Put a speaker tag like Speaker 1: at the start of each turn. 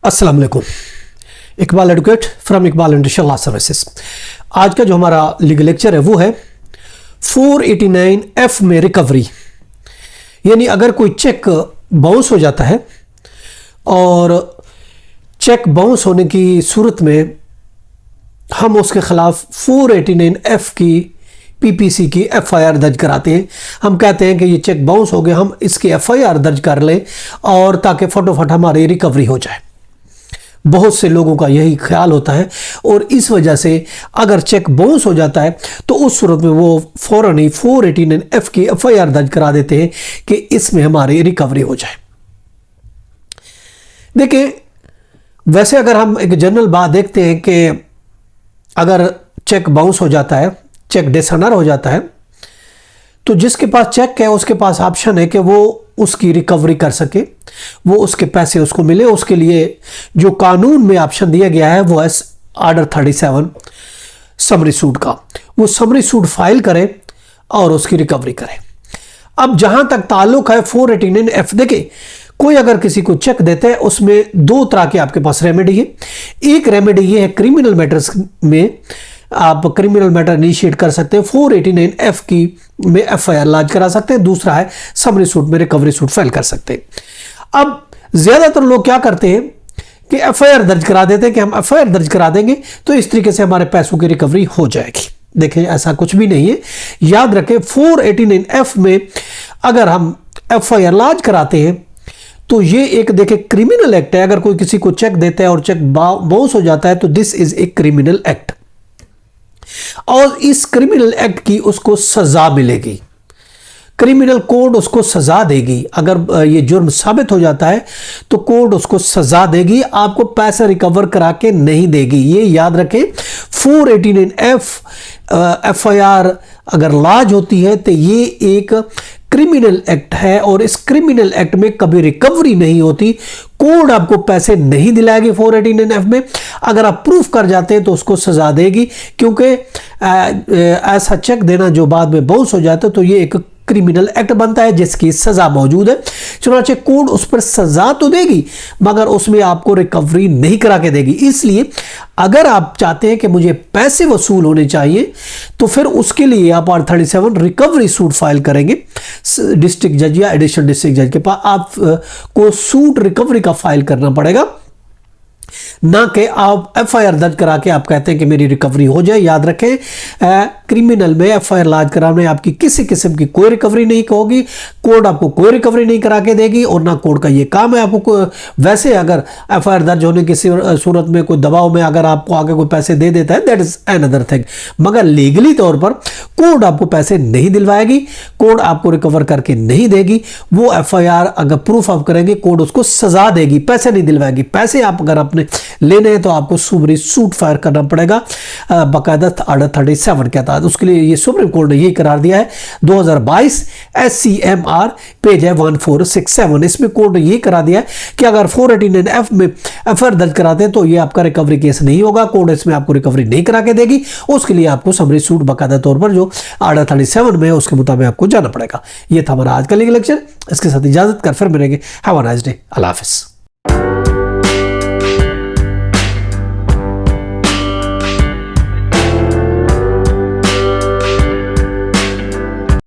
Speaker 1: अस्सलाम वालेकुम। Iqbal advocate from Iqbal industrial law services. आज का जो हमारा लीगल लेक्चर है वो है 489F में रिकवरी। यानी अगर कोई चेक बाउंस हो जाता है और चेक बाउंस होने की सूरत में हम उसके खिलाफ 489F की पीपीसी की एफआईआर दर्ज कराते हैं। हम कहते हैं कि ये चेक बाउंस हो गया, हम इसकी एफआईआर दर्ज कर लें और ताकि फटोफट हमारी रिकवरी हो जाए। बहुत से लोगों का यही ख्याल होता है और इस वजह से अगर चेक बाउंस हो जाता है तो उस सूरत में वो फौरन ही 489F की एफआईआर दर्ज करा देते हैं कि इसमें हमारी रिकवरी हो जाए। देखिए, वैसे अगर हम एक जनरल बात देखते हैं कि अगर चेक बाउंस हो जाता है, चेक डिसऑनर हो जाता है, तो जिसके पास चेक है उसके पास ऑप्शन है कि वो उसकी रिकवरी कर सके, वो उसके पैसे उसको मिले। उसके लिए जो कानून में ऑप्शन दिया गया है वो है ऑर्डर 37 समरी सूट का। वो समरी सूट फाइल करे और उसकी रिकवरी करे। अब जहां तक ताल्लुक है 489F, देखिए कोई अगर किसी को चेक देता है उसमें दो तरह के आपके पास रेमेडी है। एक रेमेडी ये है क्रिमिनल मैटर्स में आप क्रिमिनल मैटर इनिशिएट कर सकते हैं, 489F की में एफआईआर लॉन्च करा सकते हैं। दूसरा है समरी सूट में रिकवरी सूट फाइल कर सकते हैं। अब ज्यादातर लोग क्या करते हैं कि एफआईआर दर्ज करा देते हैं कि हम एफआईआर दर्ज करा देंगे तो इस तरीके से हमारे पैसों की रिकवरी हो जाएगी। देखें, ऐसा कुछ भी नहीं है। याद रखें 489F में अगर हम एफआईआर लॉन्च कराते हैं तो ये एक देखें क्रिमिनल एक्ट है। अगर कोई किसी को चेक देता है और चेक बाउंस हो जाता है तो this is a criminal act और इस क्रिमिनल एक्ट की उसको सजा मिलेगी। क्रिमिनल कोड उसको सजा देगी। अगर ये जुर्म साबित हो जाता है तो कोर्ट उसको सजा देगी, आपको पैसा रिकवर करा के नहीं देगी। ये याद रखें। 489F एफआईआर अगर लॉन्च होती है तो ये एक क्रिमिनल एक्ट है और इस क्रिमिनल एक्ट में कभी रिकवरी नहीं होती। कोर्ट आपको पैसे नहीं दिलाएगी 489F में। अगर आप प्रूफ कर जाते हैं तो उसको सजा देगी, क्योंकि ऐसा चेक देना जो बाद में बाउंस हो जाता है तो ये एक क्रिमिनल एक्ट बनता है जिसकी सजा मौजूद है। चुनांचे कोर्ट उस पर सजा तो देगी मगर उसमें आपको रिकवरी नहीं करा के देगी। इसलिए अगर आप चाहते हैं कि मुझे पैसे वसूल होने चाहिए तो फिर उसके लिए आप R37 रिकवरी सूट फाइल करेंगे डिस्ट्रिक्ट जज या एडिशनल डिस्ट्रिक्ट जज के पास। आपको सूट रिकवरी का फाइल करना पड़ेगा, ना कि आप एफआईआर दर्ज करा के आप कहते हैं कि मेरी रिकवरी हो जाए। याद रखें, क्रिमिनल में एफआईआर लॉन्च कराने आपकी किसी किस्म की कोई रिकवरी नहीं होगी। कोर्ट आपको कोई रिकवरी नहीं करा के देगी और ना कोर्ट का ये काम है आपको। वैसे अगर एफआईआर दर्ज होने की सूरत में कोई दबाव में अगर आपको आगे कोई पैसे दे देता है दैट इज अनदर थिंग, मगर लीगली तौर पर कोर्ट आपको पैसे नहीं दिलवाएगी, कोर्ट आपको रिकवर करके नहीं देगी। वो एफआईआर अगर प्रूफ आप करेंगे कोर्ट उसको सजा देगी, पैसे नहीं दिलवाएगी। पैसे आप अगर अपने लेने हैं तो आपको सुमरी सूट फायर करना पड़ेगा बाकायदा ऑर्डर 37 के तहत। उसके लिए ये सुप्रीम कोर्ट ने ये करार दिया है 2022 SCMR पेज है 1467। इसमें कोर्ट ने ये करा दिया है कि अगर 489F में एफआईआर दर्ज कराते हैं तो ये आपका रिकवरी केस नहीं होगा, कोर्ट इसमें आपको रिकवरी नहीं करा के देगी। उसके लिए आपको समरी सूट बाकायदा तौर पर जो ऑर्डर 37 में है उसके मुताबिक आपको जाना पड़ेगा। ये था हमारा आज का लीगल लेक्चर। इसके साथ इजाजत कर फिर मिलेंगे। Have a nice day. अल्लाह हाफिज़।